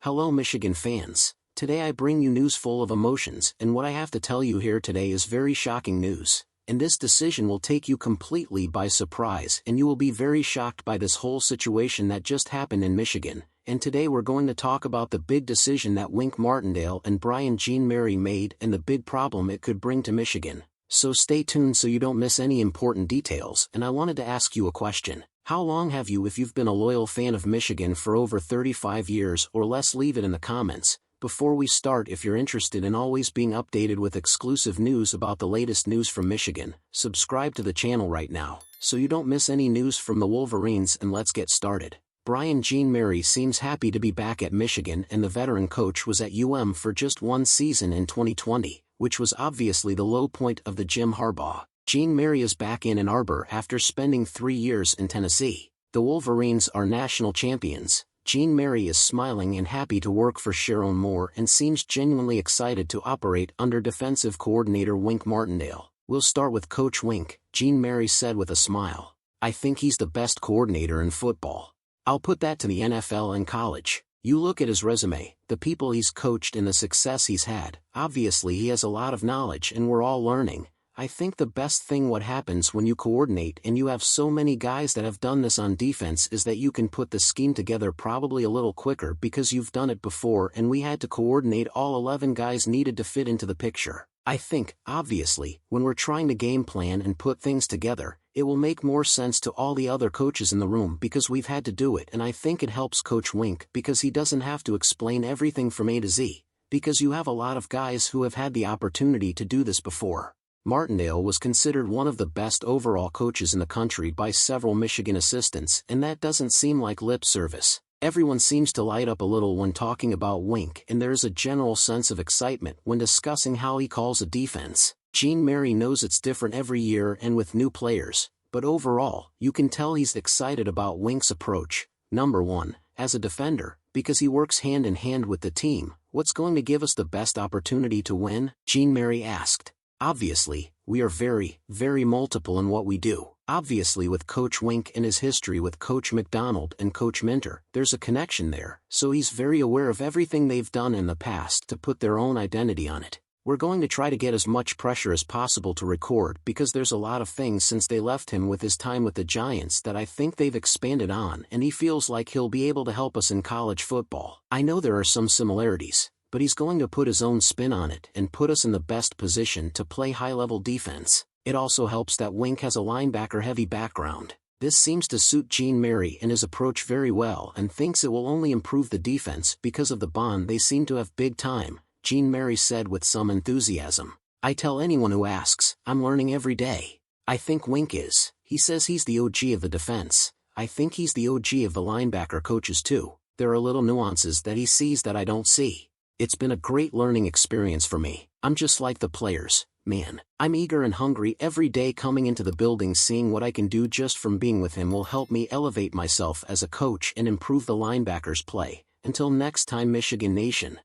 Hello Michigan fans. Today I bring you news full of emotions, and what I have to tell you here today is very shocking news. And this decision will take you completely by surprise, and you will be very shocked by this whole situation that just happened in Michigan. And today we're going to talk about the big decision that Wink Martindale and Brian Jean-Mary made and the big problem it could bring to Michigan. So stay tuned so you don't miss any important details. And I wanted to ask you a question. How long have you, if you've been a loyal fan of Michigan for over 35 years or less, leave it in the comments. Before we start, if you're interested in always being updated with exclusive news about the latest news from Michigan, subscribe to the channel right now, so you don't miss any news from the Wolverines. And let's get started. Brian Jean-Mary seems happy to be back at Michigan, and the veteran coach was at for just one season in 2020, which was obviously the low point of the Jim Harbaugh. Jean-Mary is back in Ann Arbor after spending 3 years in Tennessee. The Wolverines are national champions. Jean-Mary is smiling and happy to work for Sharon Moore and seems genuinely excited to operate under defensive coordinator Wink Martindale. We'll start with Coach Wink, Jean-Mary said with a smile. I think he's the best coordinator in football. I'll put that to the NFL and college. You look at his resume, the people he's coached and the success he's had. Obviously he has a lot of knowledge and we're all learning. I think the best thing what happens when you coordinate and you have so many guys that have done this on defense is that you can put the scheme together probably a little quicker because you've done it before, and we had to coordinate all 11 guys needed to fit into the picture. I think, obviously, when we're trying to game plan and put things together, it will make more sense to all the other coaches in the room because we've had to do it, and I think it helps Coach Wink because he doesn't have to explain everything from A to Z, because you have a lot of guys who have had the opportunity to do this before. Martindale was considered one of the best overall coaches in the country by several Michigan assistants, and that doesn't seem like lip service. Everyone seems to light up a little when talking about Wink, and there is a general sense of excitement when discussing how he calls a defense. Jean-Mary knows it's different every year and with new players, but overall, you can tell he's excited about Wink's approach. Number one, as a defender, because he works hand in hand with the team. What's going to give us the best opportunity to win? Jean-Mary asked. Obviously, we are very, very multiple in what we do. Obviously, with Coach Wink and his history with Coach McDonald and Coach Minter, there's a connection there, so he's very aware of everything they've done in the past to put their own identity on it. We're going to try to get as much pressure as possible to record because there's a lot of things since they left him with his time with the Giants that I think they've expanded on, and he feels like he'll be able to help us in college football. I know there are some similarities, but he's going to put his own spin on it and put us in the best position to play high-level defense. It also helps that Wink has a linebacker-heavy background. This seems to suit Jean-Mary and his approach very well, and thinks it will only improve the defense because of the bond they seem to have big time, Jean-Mary said with some enthusiasm. I tell anyone who asks, I'm learning every day. I think Wink is. He says he's the OG of the defense. I think he's the OG of the linebacker coaches too. There are little nuances that he sees that I don't see. It's been a great learning experience for me. I'm just like the players, man. I'm eager and hungry every day coming into the building. Seeing what I can do just from being with him will help me elevate myself as a coach and improve the linebackers' play. Until next time, Michigan Nation.